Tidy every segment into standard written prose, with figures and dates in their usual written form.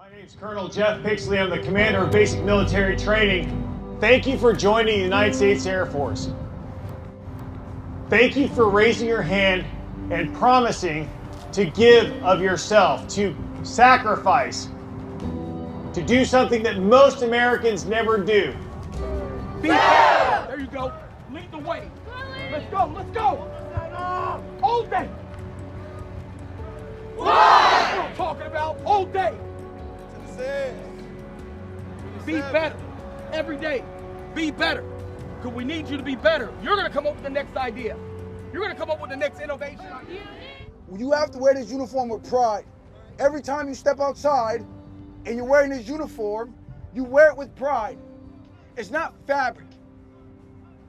My name is Colonel Jeff Pixley. I'm the commander of basic military training. Thank you for joining the United States Air Force. Thank you for raising your hand and promising to give of yourself, to sacrifice, to do something that most Americans never do. Be better. There you go. Lead the way. Let's go. Let's go. All day. What? That's what I'm talking about. All day. Be better. Every day. Be better. Because we need you to be better. You're going to come up with the next idea. You're going to come up with the next innovation. You have to wear this uniform with pride. Every time you step outside and you're wearing this uniform, you wear it with pride. It's not fabric.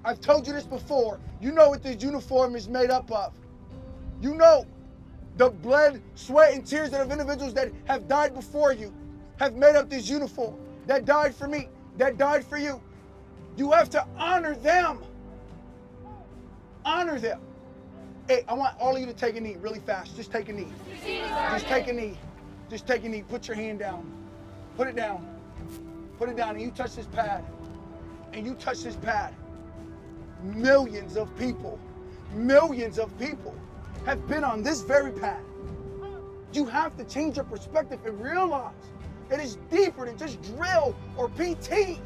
I've told you this before. You know what this uniform is made up of. You know the blood, sweat, and tears of individuals that have died before you have made up this uniform. That died for me, that died for you. You have to honor them. Honor them. Hey, I want all of you to take a knee really fast. Just take a knee. Just take a knee. Just take a knee. Put your hand down. Put it down. Put it down and you touch this pad. And you touch this pad. Millions of people have been on this very pad. You have to change your perspective and realize it is deeper than just drill or PT.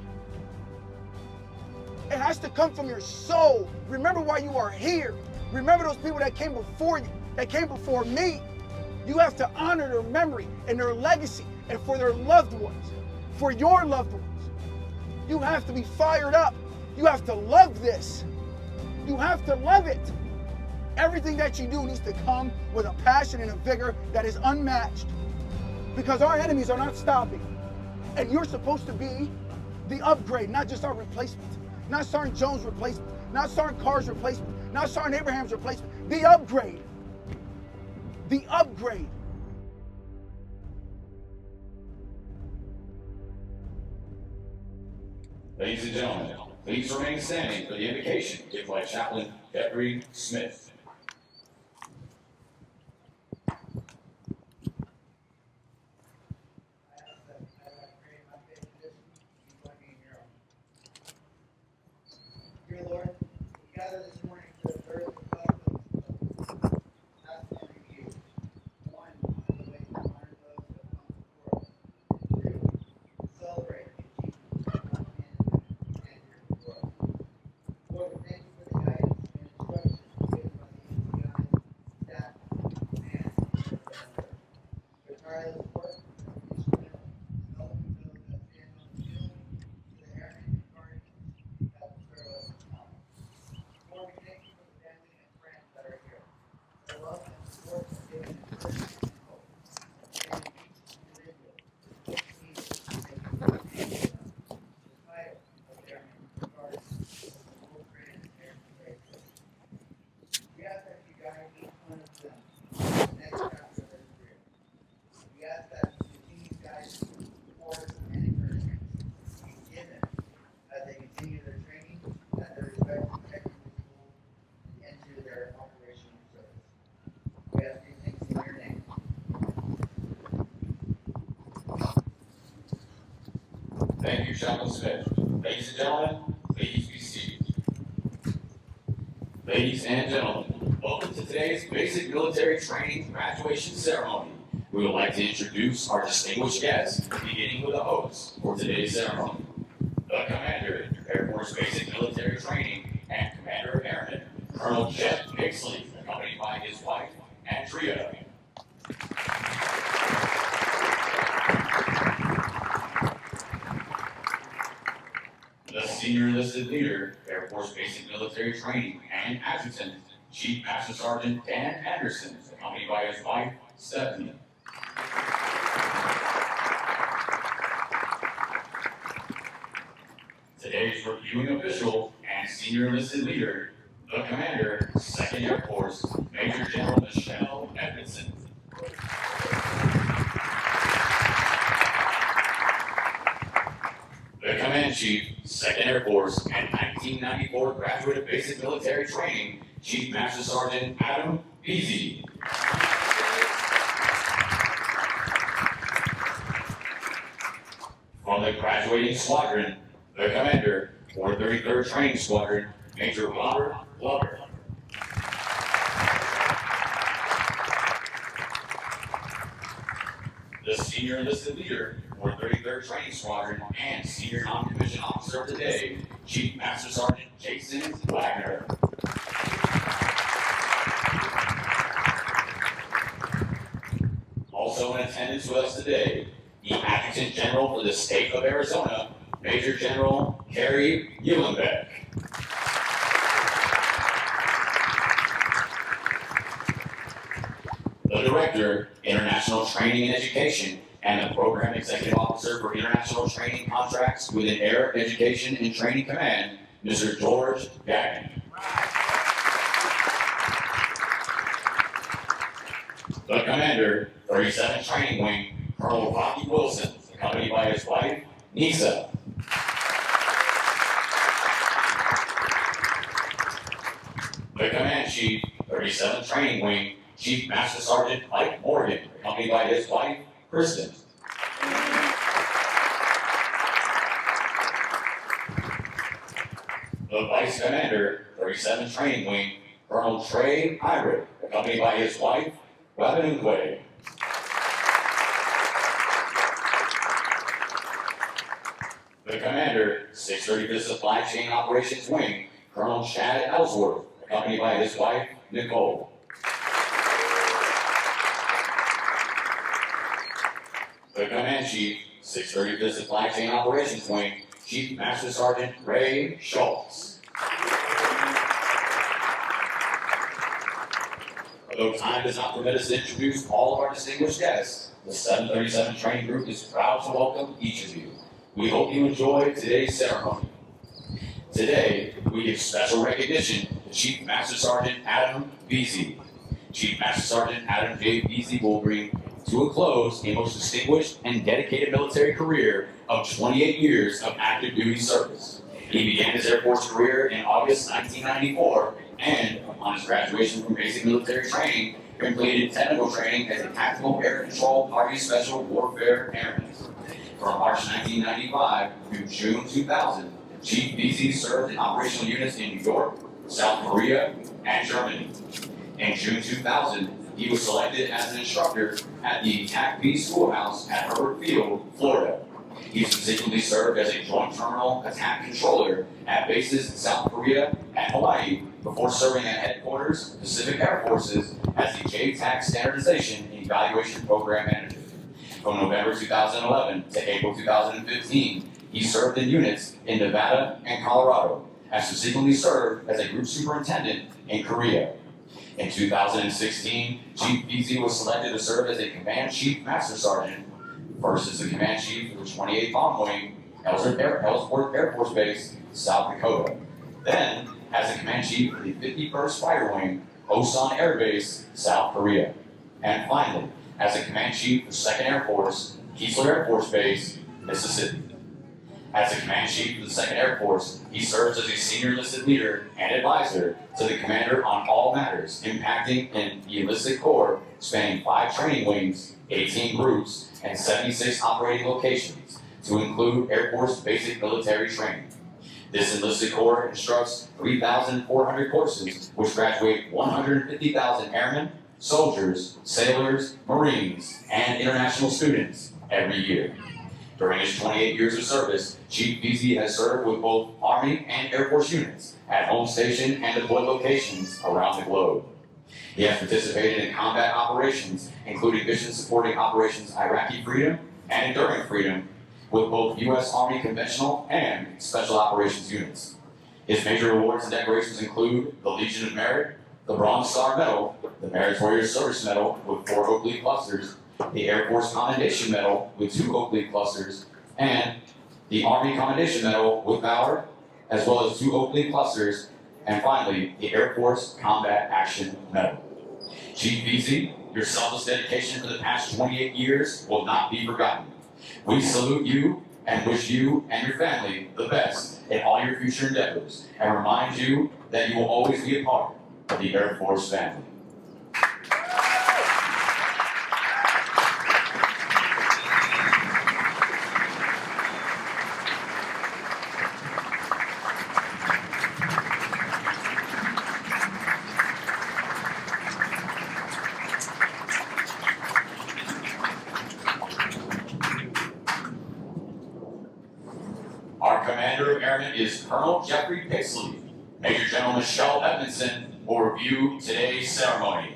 It has to come from your soul. Remember why you are here. Remember those people that came before you, that came before me. You have to honor their memory and their legacy, and for their loved ones, for your loved ones. You have to be fired up. You have to love this. You have to love it. Everything that you do needs to come with a passion and a vigor that is unmatched. Because our enemies are not stopping. And you're supposed to be the upgrade, not just our replacement. Not Sergeant Jones' replacement. Not Sergeant Carr's replacement. Not Sergeant Abraham's replacement. The upgrade. The upgrade. Ladies and gentlemen, please remain standing for the invocation given by Chaplain Jeffrey Smith. Dear Lord, we gather this morning for the birth of God, past and review. One, on the way to honor those who have come before us. Two, celebrate the achievements of God and your world. Lord, we thank you for the guidance and instructions given by the MTIs, staff, and their tireless work is instrumental in developing those that stand on the field to the Airmen and Guardians that will serve us. Lord, we thank you for the family and friends that are here. Their love and support have given encouragement and hope. And each individual is needed to make a contribution to the title of Airmen and Guardians of the World Grand Airmen Graduation. We ask that you guide each one of them to the next chapter of their career. We ask that you continue guidance, support, and encouragement be given as they continue their training at their respective technical schools and into their operational service. We ask these things in your name. Thank you, Chaplain Smith. Ladies and gentlemen, please be seated. Ladies and gentlemen, welcome to today's basic military training graduation ceremony. We would like to introduce our distinguished guests, beginning with the host for today's ceremony. The Commander, Air Force Basic Military Training and Commander of Airmen, Colonel Jeff Pixley, accompanied by his wife and trio. The Senior Enlisted Leader, Air Force Basic Military Training and Adjutant, Chief Master Sergeant Dan Anderson, accompanied by his wife, Stephanie. Today's reviewing official and Senior Enlisted Leader, the Commander, 2nd Air Force, Major General Michelle Edmondson. The Command Chief, 2nd Air Force, and 1994 graduate of basic military training, Chief Master Sergeant Adam Beasy. From the graduating squadron, the commander for 33rd Training Squadron, Major Robert Glover. The senior enlisted leader for 33rd Training Squadron and senior non-commissioned officer of the day, Chief Master Sergeant Jason Wagner. Also in attendance with us today, the Adjutant General for the state of Arizona, Major General Harry Eulenbeck. The Director, International Training and Education, and the Program Executive Officer for International Training Contracts within Air Education and Training Command, Mr. George Gagnon. The Commander, 37th Training Wing, Colonel Rocky Wilson, accompanied by his wife, Nisa. The Command Chief, 37th Training Wing, Chief Master Sergeant Mike Morgan, accompanied by his wife, Kristen. The Vice Commander, 37th Training Wing, Colonel Trey Irick, accompanied by his wife, Wabanukwe. The Commander, 635th Supply Chain Operations Wing, Colonel Chad Ellsworth, accompanied by his wife, Nicole. The Command Chief, 635th Supply Chain Operations Wing, Chief Master Sergeant Ray Schultz. Although time does not permit us to introduce all of our distinguished guests, the 737 Training Group is proud to welcome each of you. We hope you enjoy today's ceremony. Today, we give special recognition to Chief Master Sergeant Adam Beasy. Chief Master Sergeant Adam J. Beasy will bring to a close a most distinguished and dedicated military career of 28 years of active duty service. He began his Air Force career in August 1994 and, upon his graduation from basic military training, completed technical training as a tactical air control party special warfare airman. From March 1995 through June 2000, Chief Beasy served in operational units in New York, South Korea, and Germany. In June 2000, he was selected as an instructor at the TAC B Schoolhouse at Herbert Field, Florida. He subsequently served as a Joint Terminal Attack Controller at bases in South Korea and Hawaii before serving at Headquarters, Pacific Air Forces as the JTAC Standardization and Evaluation Program Manager. From November 2011 to April 2015, he served in units in Nevada and Colorado, and subsequently served as a group superintendent in Korea. In 2016, Chief Beasy was selected to serve as a Command Chief Master Sergeant, first as the Command Chief for the 28th Bomb Wing, Ellsworth Air Force Base, South Dakota. Then, as the Command Chief for the 51st Fighter Wing, Osan Air Base, South Korea. And finally, as the Command Chief for 2nd Air Force, Keesler Air Force Base, Mississippi. As the Command Chief for the 2nd Air Force, he serves as a senior enlisted leader and advisor to the commander on all matters impacting in the enlisted corps, spanning 5 training wings, 18 groups, and 76 operating locations, to include Air Force basic military training. This enlisted corps instructs 3,400 courses, which graduate 150,000 airmen, soldiers, sailors, Marines, and international students every year. During his 28 years of service, Chief Beasy has served with both Army and Air Force units at home station and deployed locations around the globe. He has participated in combat operations, including missions supporting Operations Iraqi Freedom and Enduring Freedom, with both U.S. Army conventional and special operations units. His major awards and decorations include the Legion of Merit, the Bronze Star Medal, the Meritorious Service Medal with 4 Oak Leaf clusters, the Air Force Commendation Medal with 2 Oak Leaf clusters, and the Army Commendation Medal with Valor, as well as 2 Oak Leaf clusters, and finally, the Air Force Combat Action Medal. Chief Beasy, your selfless dedication for the past 28 years will not be forgotten. We salute you and wish you and your family the best in all your future endeavors, and remind you that you will always be a part of the Air Force family. Our Commander of Airmen is Colonel Jeffrey Pixley. Major General Michelle Edmondson will review today's ceremony.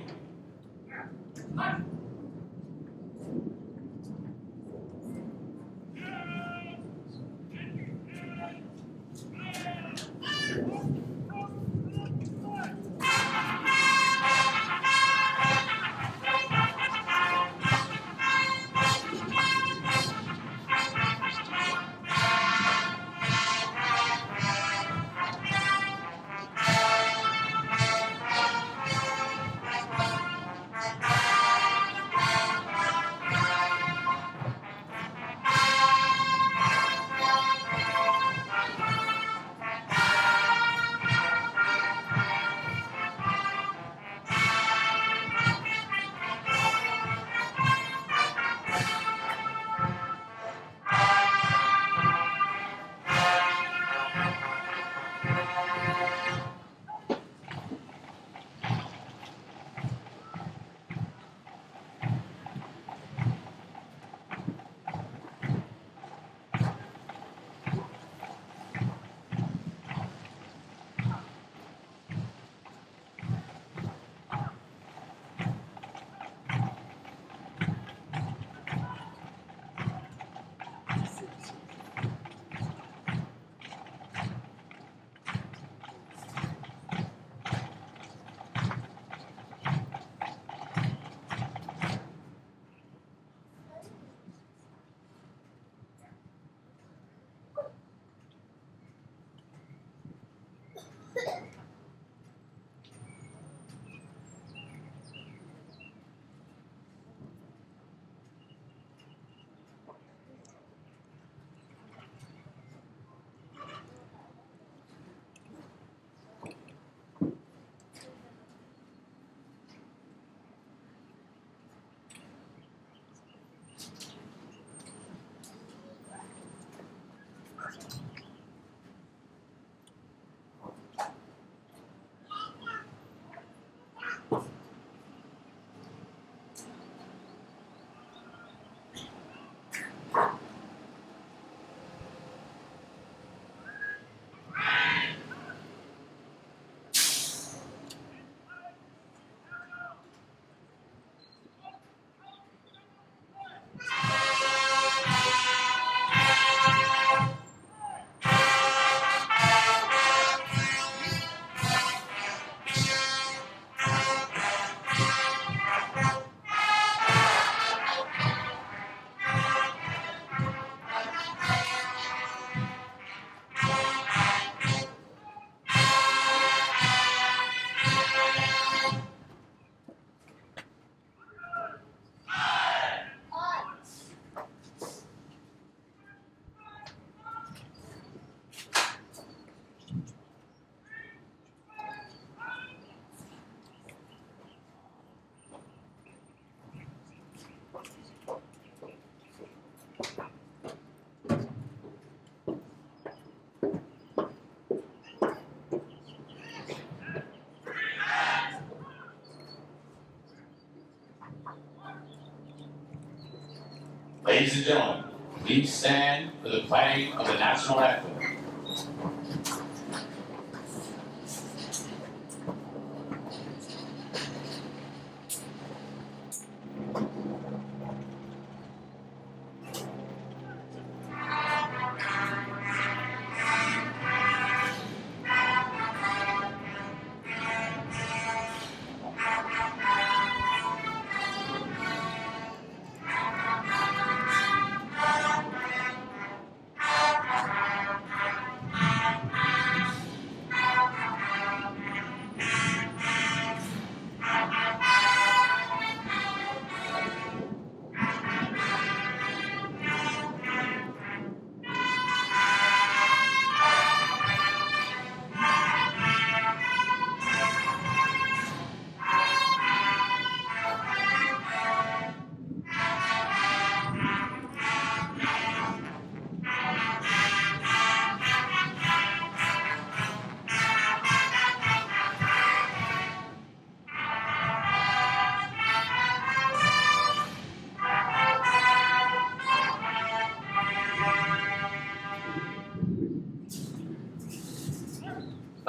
Ladies and gentlemen, please stand for the playing of the national anthem.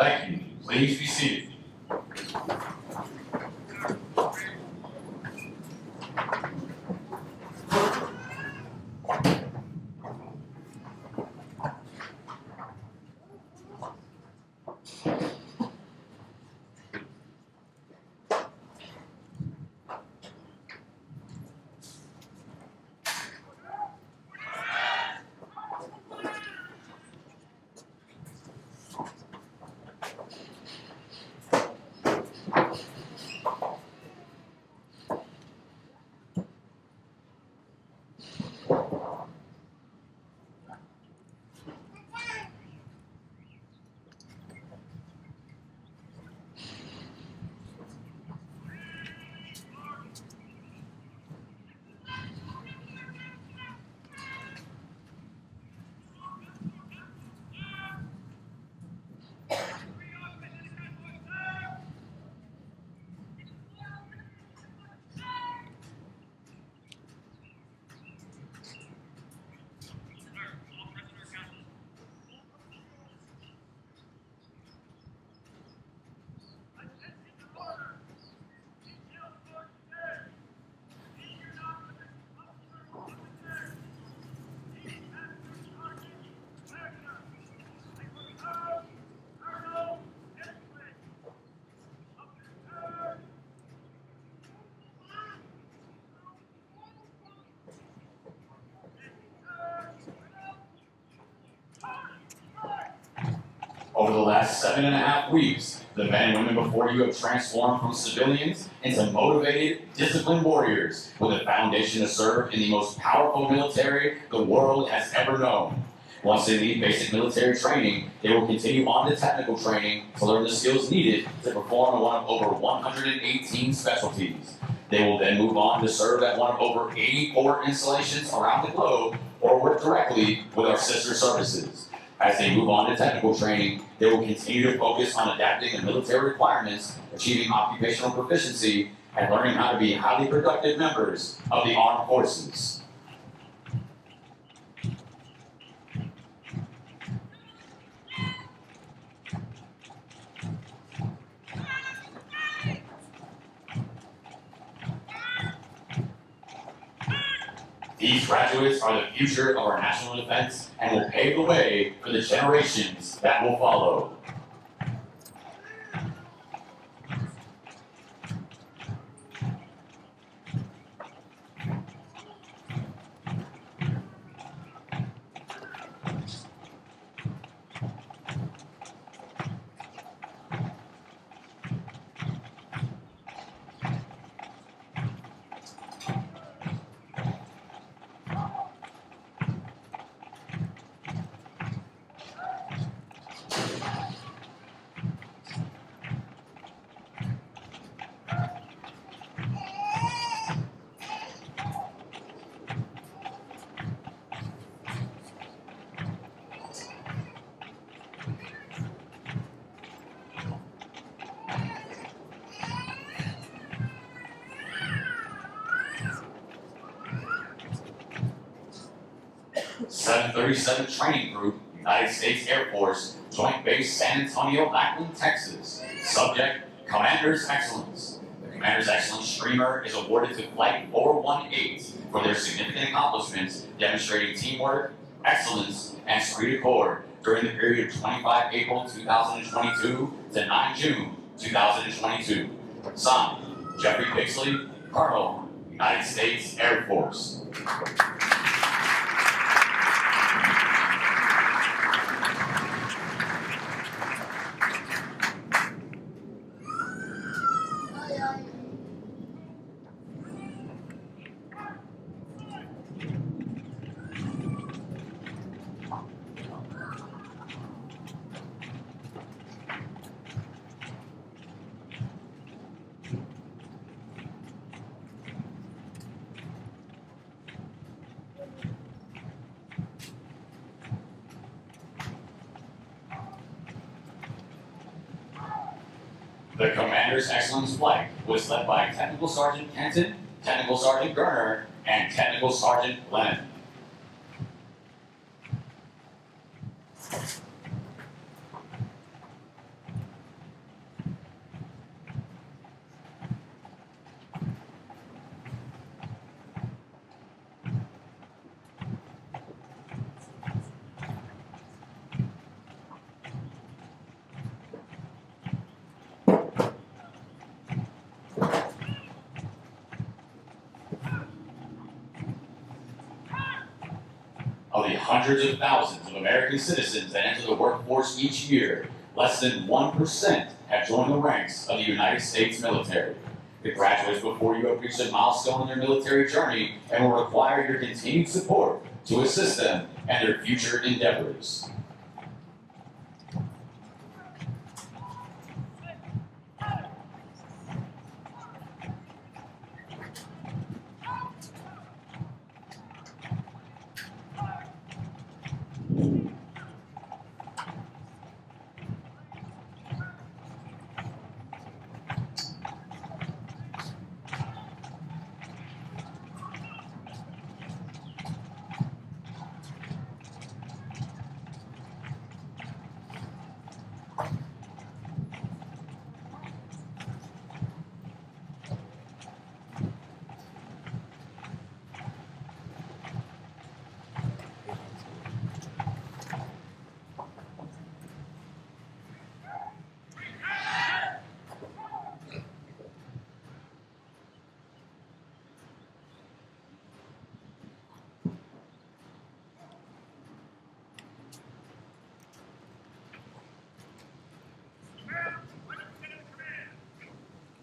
Thank you. Please be seated. Over the last 7.5 weeks, the men and women before you have transformed from civilians into motivated, disciplined warriors with a foundation to serve in the most powerful military the world has ever known. Once they leave basic military training, they will continue on to technical training to learn the skills needed to perform in one of over 118 specialties. They will then move on to serve at one of over 80 port installations around the globe or work directly with our sister services. As they move on to technical training, they will continue to focus on adapting to military requirements, achieving occupational proficiency, and learning how to be highly productive members of the armed forces. These graduates are the future of our national defense and will pave the way for the generations that will follow. .737 Training Group, United States Air Force, Joint Base San Antonio-Lackland, Texas. Subject, Commander's Excellence. The Commander's Excellence streamer is awarded to Flight 418 for their significant accomplishments demonstrating teamwork, excellence, and esprit de corps during the period of 25 April 2022 to 9 June 2022. Signed, Jeffrey Pixley, Colonel, United States Air Force. The Commander's Excellence Flight was led by Technical Sergeant Kenton, Technical Sergeant Gerner, and Technical Sergeant Lennon. Of the hundreds of thousands of American citizens that enter the workforce each year, less than 1% have joined the ranks of the United States military. The graduates before you have reached a milestone in their military journey and will require your continued support to assist them and their future endeavors.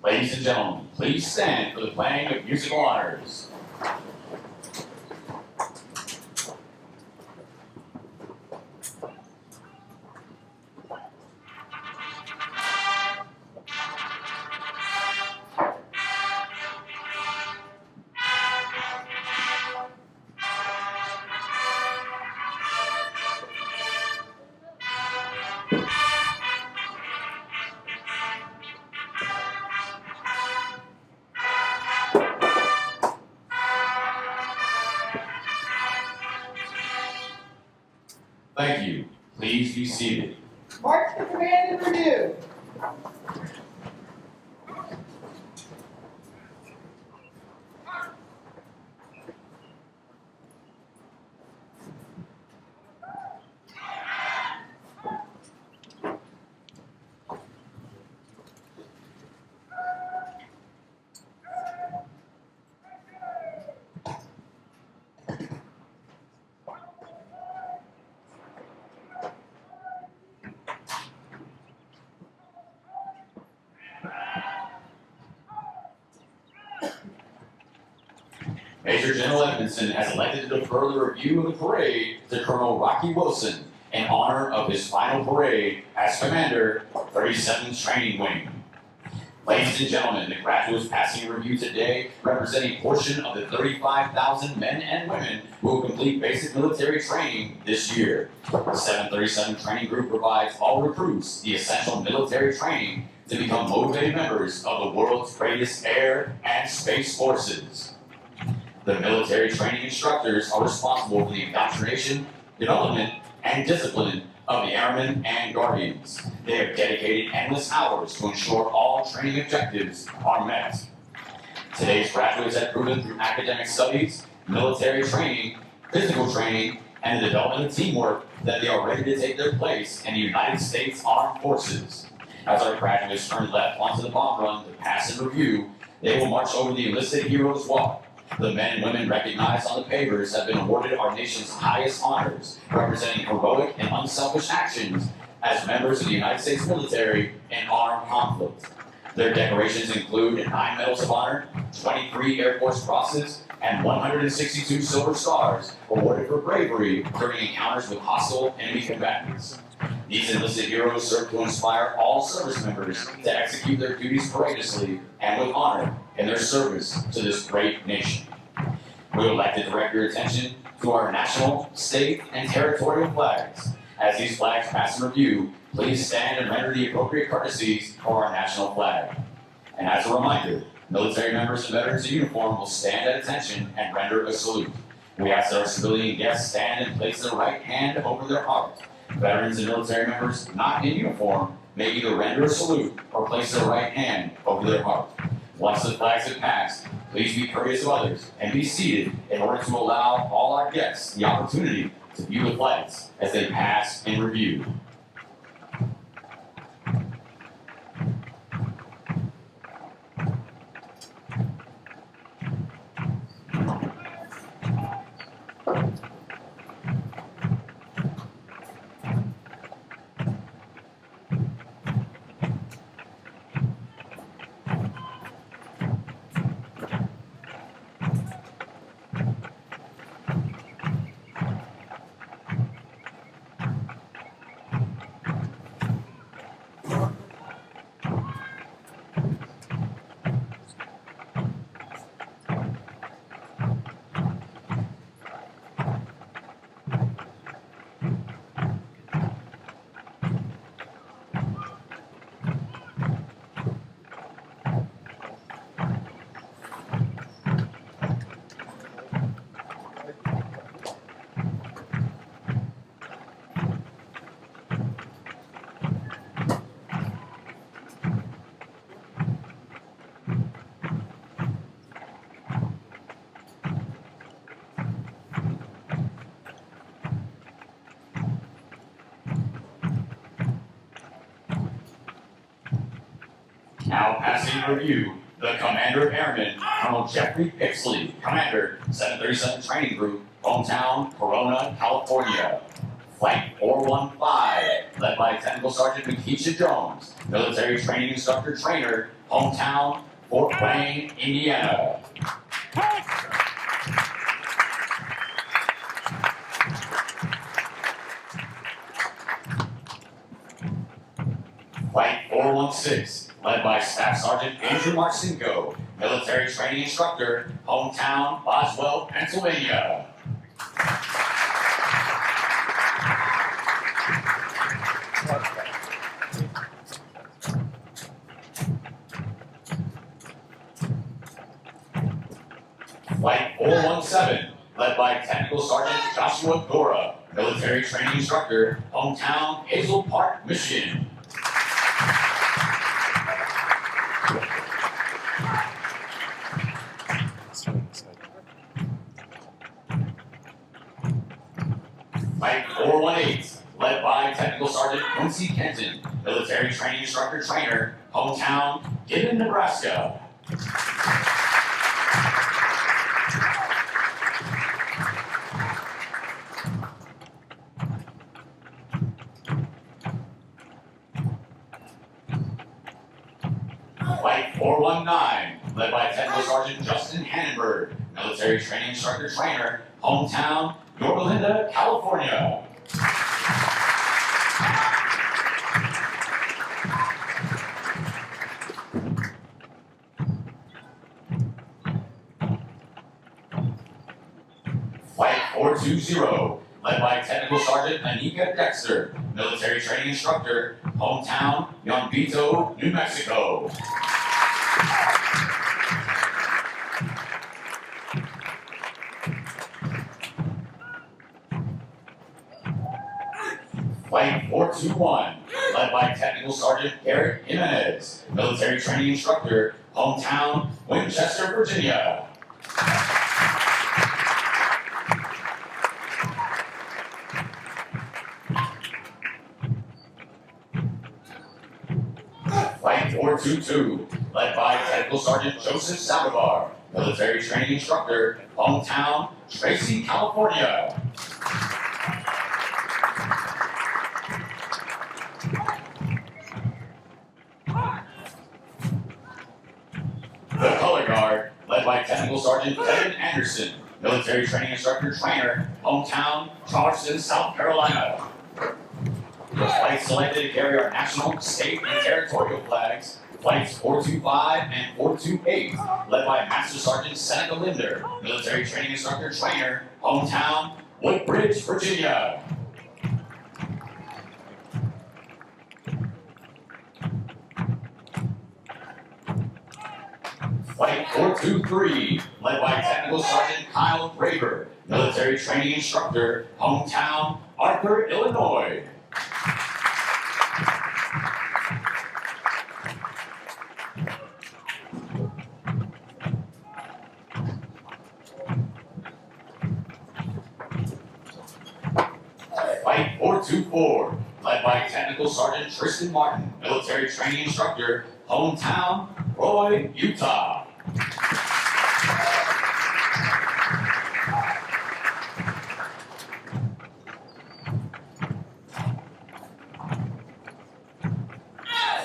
Ladies and gentlemen, please stand for the playing of musical honors. Thank you. Please be seated. March to command and review. Major General Edmondson has elected to defer the review of the parade to Colonel Rocky Wilson in honor of his final parade as Commander, 37th Training Wing. Ladies and gentlemen, the graduates passing review today represent a portion of the 35,000 men and women who will complete basic military training this year. The 737 Training Group provides all recruits the essential military training to become motivated members of the world's greatest air and space forces. The military training instructors are responsible for the indoctrination, development, and discipline of the Airmen and Guardians. They have dedicated endless hours to ensure all training objectives are met. Today's graduates have proven through academic studies, military training, physical training, and the development of teamwork that they are ready to take their place in the United States Armed Forces. As our graduates turn left onto the bomb run to pass and review, they will march over the enlisted heroes walk. The men and women recognized on the pavers have been awarded our nation's highest honors, representing heroic and unselfish actions as members of the United States military in armed conflict. Their decorations include 9 Medals of Honor, 23 Air Force Crosses, and 162 Silver Stars awarded for bravery during encounters with hostile enemy combatants. These enlisted heroes serve to inspire all service members to execute their duties courageously and with honor in their service to this great nation. We would like to direct your attention to our national, state, and territorial flags. As these flags pass in review, please stand and render the appropriate courtesies for our national flag. And as a reminder, military members and veterans in uniform will stand at attention and render a salute. We ask that our civilian guests stand and place their right hand over their heart. Veterans and military members not in uniform may either render a salute or place their right hand over their heart. Once the flags have passed, please be courteous of others and be seated in order to allow all our guests the opportunity to view the flags as they pass in review. Now passing review, the Commander of Airmen, Colonel Jeffrey Pixley, Commander, 737 Training Group, hometown, Corona, California. Flight 415, led by Technical Sergeant Makisha Jones, military training instructor trainer, hometown, Fort Wayne, Indiana. Flight 416, led by Staff Sergeant Andrew Marcinko, military training instructor, hometown, Boswell, Pennsylvania. Flight 417, led by Technical Sergeant Joshua Dora, military training instructor, hometown, Hazel Park, Michigan. Flight 418, led by Technical Sergeant Quincy Kenton, military training instructor trainer, hometown, Gibbon, Nebraska. Flight 419, led by Technical Sergeant Justin Hannenberg, military training instructor trainer, hometown, Yorba Linda, California. Flight 420, led by Technical Sergeant Anika Dexter, military training instructor, hometown, Yombito, New Mexico. Flight 421, led by Technical Sergeant Garrett Jimenez, military training instructor, hometown, Winchester, Virginia. Flight 422, led by Technical Sergeant Joseph Saldivar, military training instructor, hometown, Tracy, California. The Color Guard, led by Technical Sergeant Kevin Anderson, military training instructor trainer, hometown, Charleston, South Carolina. The flights selected to carry our national, state, and territorial flags, flights 425 and 428, led by Master Sergeant Seneca Linder, military training instructor trainer, hometown, Woodbridge, Virginia. Flight 423, led by Technical Sergeant Kyle Graber, military training instructor, hometown, Arthur, Illinois. Flight 424, led by Technical Sergeant Tristan Martin, military training instructor, hometown, Roy, Utah.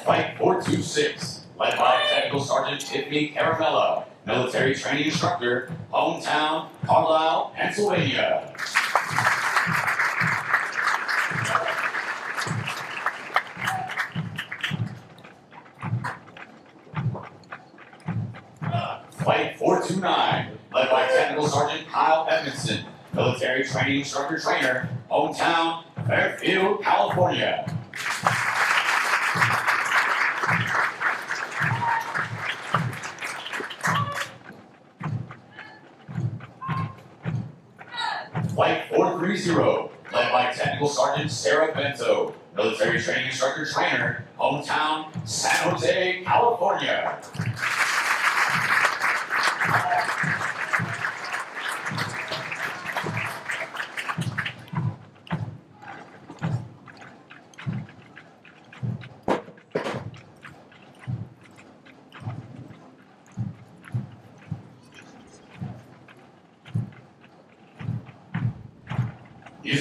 Flight 426, led by Technical Sergeant Tiffany Caramella, military training instructor, hometown, Carlisle, Pennsylvania. Flight 429, led by Technical Sergeant Kyle Edmondson, military training instructor trainer, hometown, Fairfield, California. Flight 430, led by Technical Sergeant Sarah Bento, military training instructor trainer, hometown, San Jose, California.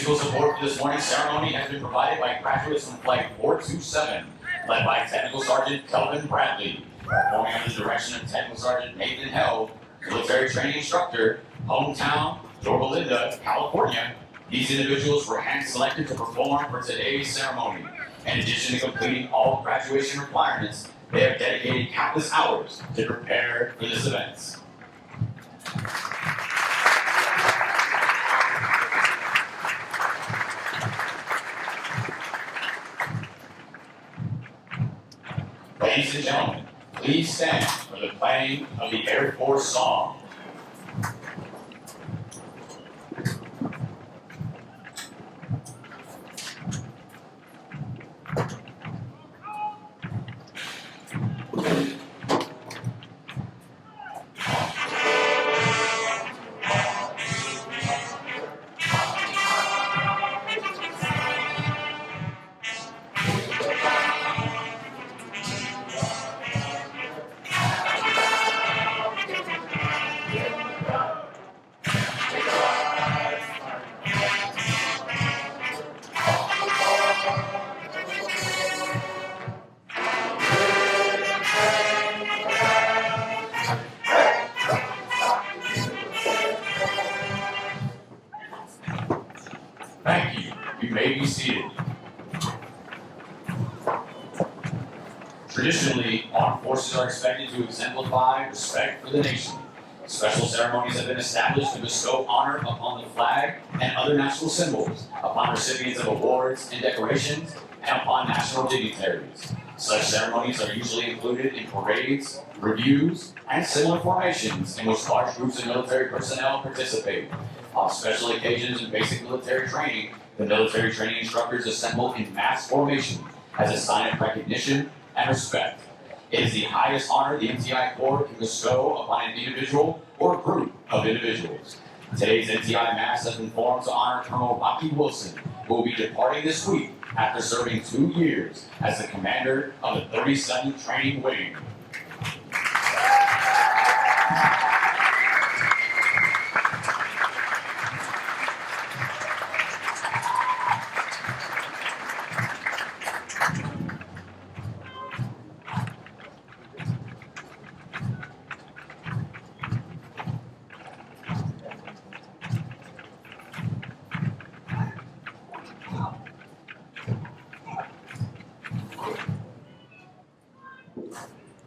Musical support for this morning's ceremony has been provided by graduates from Flight 427, led by Technical Sergeant Kelvin Bradley, performing under the direction of Technical Sergeant Nathan Held, military training instructor, hometown, Yorba Linda, California. These individuals were hand-selected to perform for today's ceremony. In addition to completing all graduation requirements, they have dedicated countless hours to prepare for this event. Ladies and gentlemen, please stand for the playing of the Air Force song. Thank you. You may be seated. Traditionally, armed forces are expected to exemplify respect for the nation. Special ceremonies have been established to bestow honor upon the flag and other national symbols, upon recipients of awards and decorations, and upon national dignitaries. Such ceremonies are usually included in parades, reviews, and similar formations in which large groups of military personnel participate. On special occasions in basic military training, the military training instructors assemble in mass formation as a sign of recognition and respect. It is the highest honor the MTI Corps can bestow upon an individual or group of individuals. Today's MTI Mass has been formed to honor Colonel Rocky Wilson, who will be departing this week after serving 2 years as the commander of the 37th Training Wing.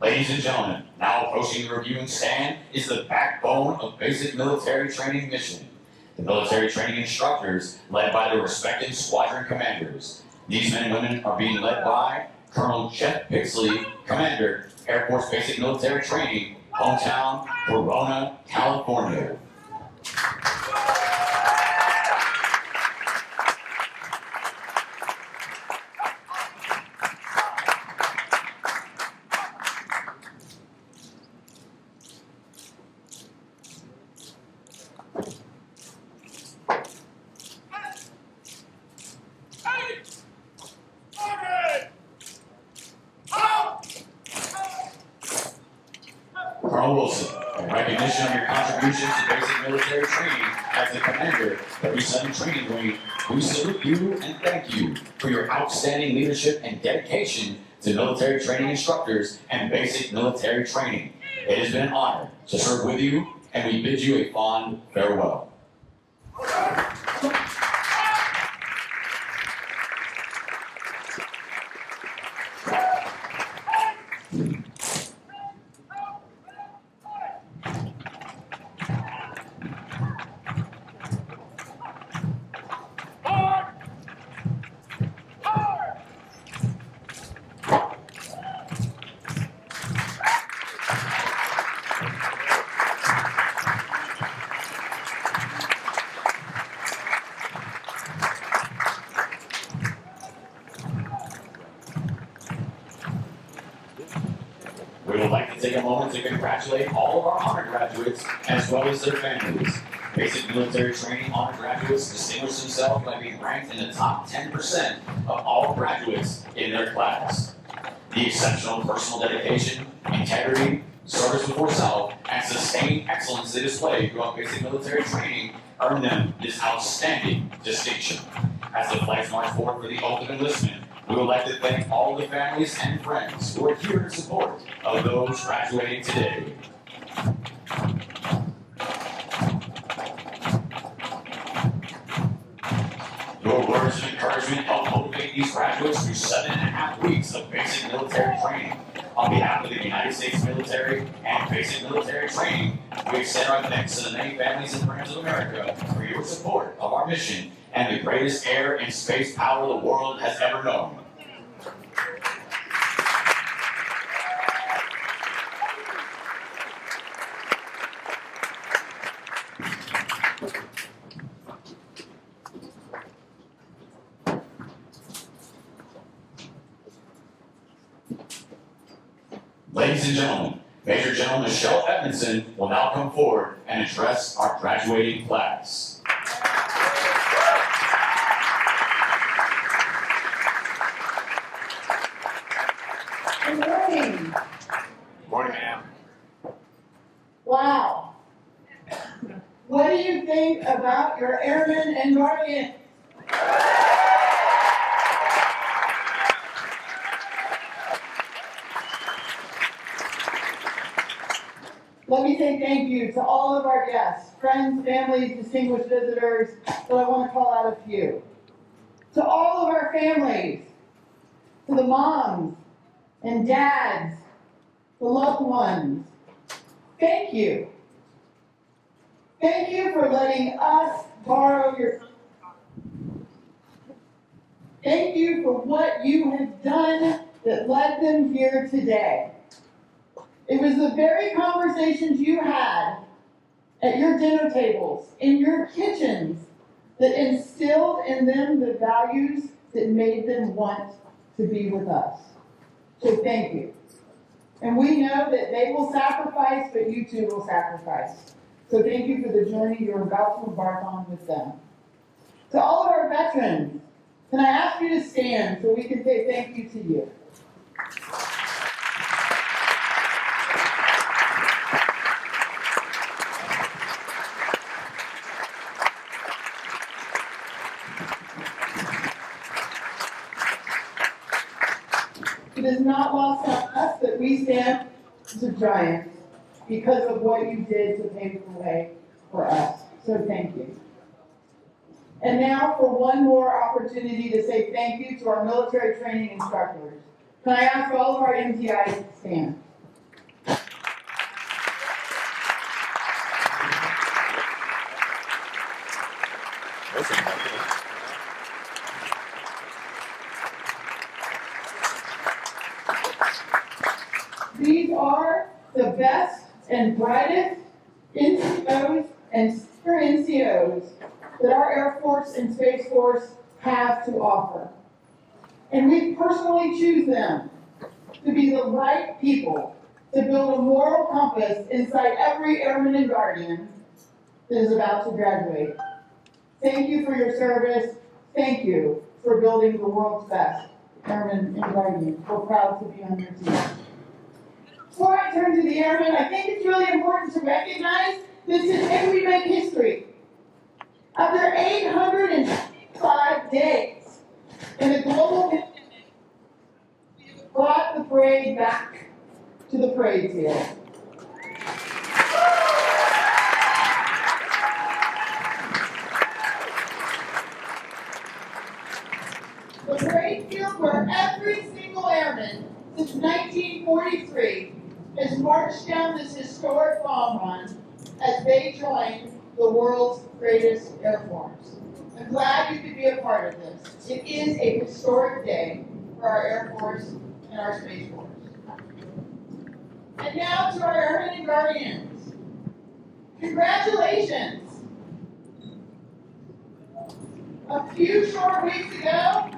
Ladies and gentlemen, now approaching the reviewing stand is the backbone of basic military training mission. The military training instructors, led by their respective squadron commanders. These men and women are being led by Colonel Jeff Pixley, Commander, Air Force Basic Military Training, hometown, Verona, California. Colonel Wilson, in recognition of your contributions to basic military training as the commander of the 37th Training Wing, we salute you and thank you for your outstanding leadership and dedication to military training instructors and basic military training. It has been an honor to serve with you, and we bid you a fond farewell. We would like to take a moment to congratulate all of our honor graduates as well as their families. Basic military training honor graduates distinguish themselves by being ranked in the top 10% of all graduates in their class. The exceptional personal dedication, integrity, Service before self and sustained excellence they displayed throughout basic military training earned them this outstanding distinction. As the flags march forward for the oath of enlistment, we would like to thank all the families and friends who are here in support of those graduating today. Your words of encouragement help motivate these graduates through 7.5 weeks of basic military training. On behalf of the United States military and basic military training, we extend our thanks to the many families and friends of America for your support of our mission and the greatest air and space power the world has ever known. Ladies and gentlemen, Major General Michelle Edmondson will now come forward and address our graduating class. Good morning. Morning, ma'am. Wow. What do you think about your airmen and guardians? Let me say thank you to all of our guests, friends, families, distinguished visitors, but I want to call out a few. To all of our families, to the moms and dads, the loved ones, thank you. Thank you for letting us borrow your time. Thank you for what you have done that led them here today. It was the very conversations you had at your dinner tables, in your kitchens, that instilled in them the values that made them want to be with us. So thank you. And we know that they will sacrifice, but you too will sacrifice. So thank you for the journey you're about to embark on with them. To all of our veterans, can I ask you to stand so we can say thank you to you? It is not lost on us that we stand as a giant because of what you did to pave the way for us. So thank you. And now for one more opportunity to say thank you to our military training instructors. Can I ask all of our MTIs to stand? These are the best and brightest NCOs and senior NCOs that our Air Force and Space Force have to offer. And we personally choose them to be the right people to build a moral compass inside every airman and guardian that is about to graduate. Thank you for your service. Thank you for building the world's best airmen and guardians. We're proud to be on your team. Before I turn to the airmen, I think it's really important to recognize that today we make history. After 805 days in a global pandemic, we brought the parade back to the parade field. The parade field where every single airman since 1943 has marched down this historic bomb run as they join the world's greatest air force. I'm glad you could be a part of this. It is a historic day for our Air Force and our Space Force. And now to our Airmen and Guardians. Congratulations! A few short weeks ago,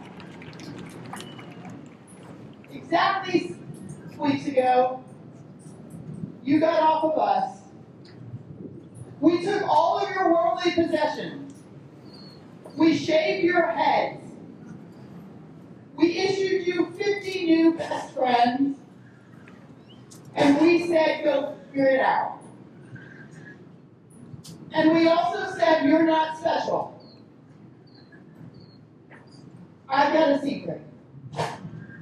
exactly 6 weeks ago, you got off a bus. We took all of your worldly possessions. We shaved your heads. We issued you 50 new best friends. And we said, go figure it out. And we also said, you're not special. I've got a secret.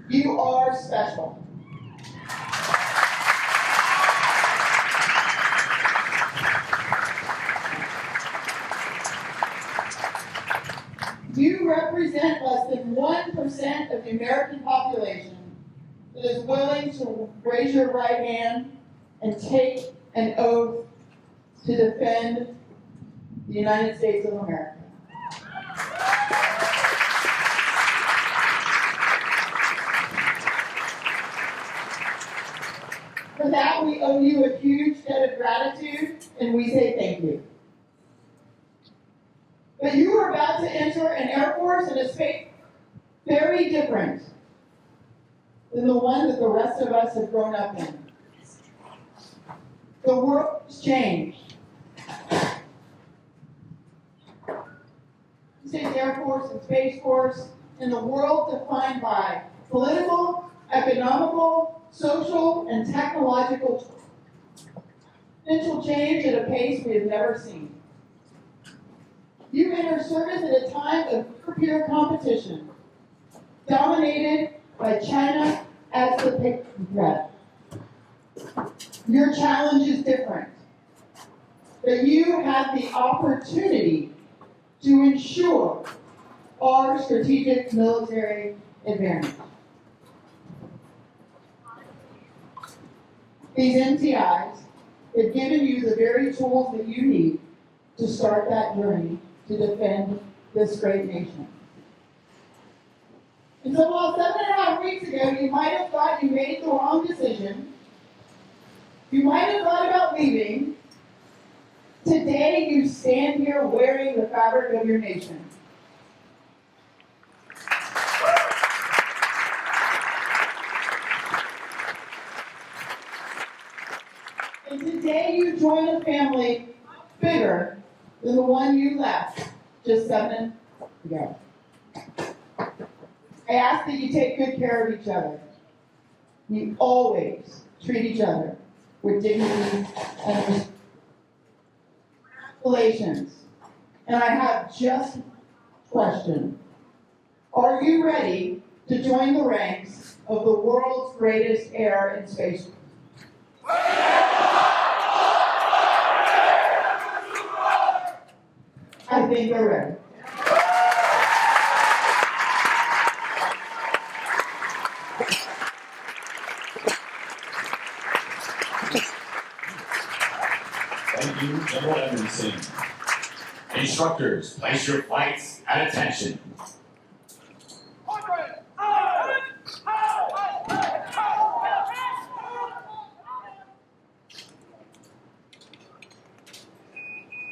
You are special. You represent less than 1% of the American population that is willing to raise your right hand and take an oath to defend the United States of America. For that, we owe you a huge debt of gratitude, and we say thank you. But you are about to enter an Air Force and a space very different than the one that the rest of us have grown up in. The world has changed. States Air Force and Space Force, in the world defined by political, economical, social, and technological potential change at a pace we have never seen. You enter service at a time of peer competition, dominated by China as the big threat. Your challenge is different, but you have the opportunity to ensure our strategic military advantage. These MTIs have given you the very tools that you need to start that journey to defend this great nation. And so while 7.5 weeks ago you might have thought you made the wrong decision, you might have thought about leaving, today you stand here wearing the fabric of your nation. And today you join a family bigger than the one you left just 7 ago. I ask that you take good care of each other. You always treat each other with dignity and relations. And I have just a question. Are you ready to join the ranks of the world's greatest air and space force? I think they're ready. Thank you, General Edmondson. Instructors, place your flights at attention.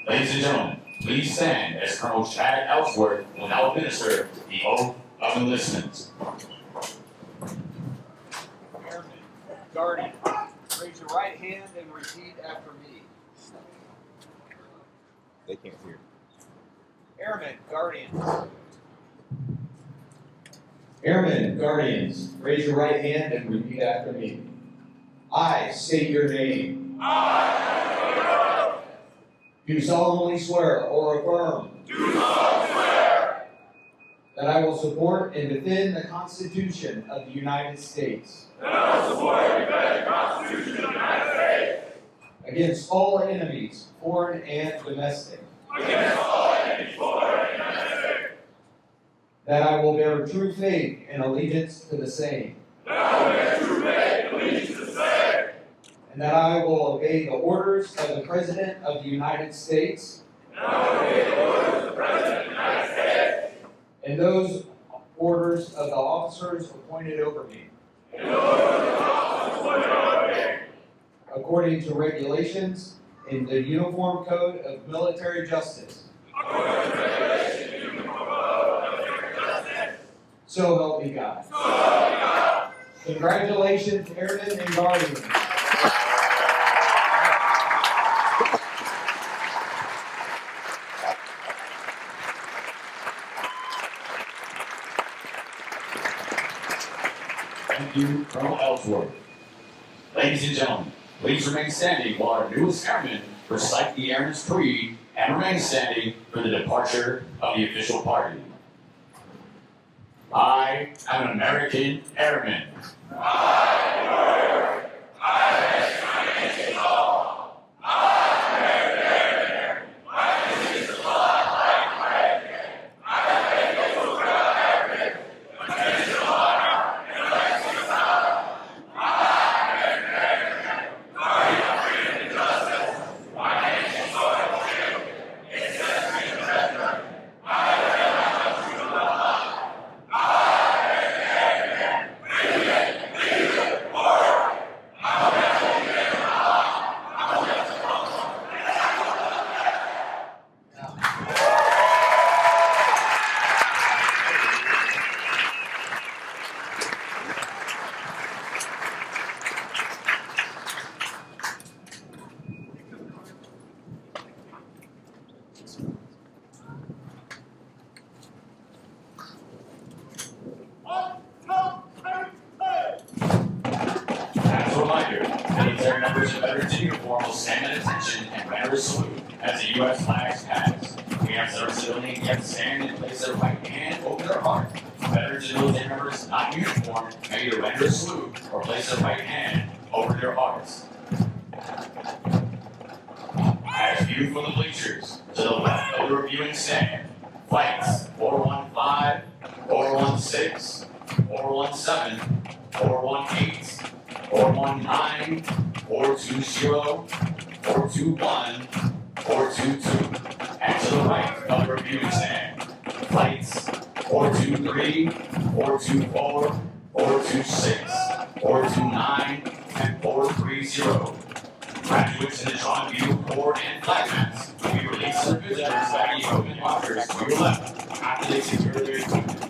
Ladies and gentlemen, please stand as Colonel Chad Ellsworth will now administer the oath of enlistment. Airmen, Guardian, raise your right hand and repeat after me. They can't hear. Airmen, Guardians. Airmen, Guardians, raise your right hand and repeat after me. I state your name. Do solemnly swear or affirm. That I will support and defend the Constitution of the United States. Against all enemies, foreign and domestic. That I will bear true faith and allegiance to the same. And that I will obey the orders of the President of the United States. And those orders of the officers appointed over me. According to regulations in the Uniform Code of Military Justice. So help me God. Congratulations, Airmen and Guardians. Thank you, Colonel Ellsworth. Ladies Ladies and gentlemen, please remain standing while our newest airmen recite the Airmen's Creed and remain standing for the departure of the official party. I am an American Airman. As a reminder, military members of veterans in uniform will stand at attention and render a salute as the U.S. flag is passed. We ask that our civilian guests stand and place their right hand over their heart. Veterans and military members not in uniform may either render a salute or place their right hand over their hearts. As viewed from the bleachers, to the left of the reviewing stand, flights 415, 416, 417, 418, 419, 420, 421, 422. And to the right of the reviewing stand, flights 423, 424, 426, 429, and 430. Graduates in the Joint View, Board, and Flag Mats will be released to visitors back in the open lockers to your left after they secure their equipment.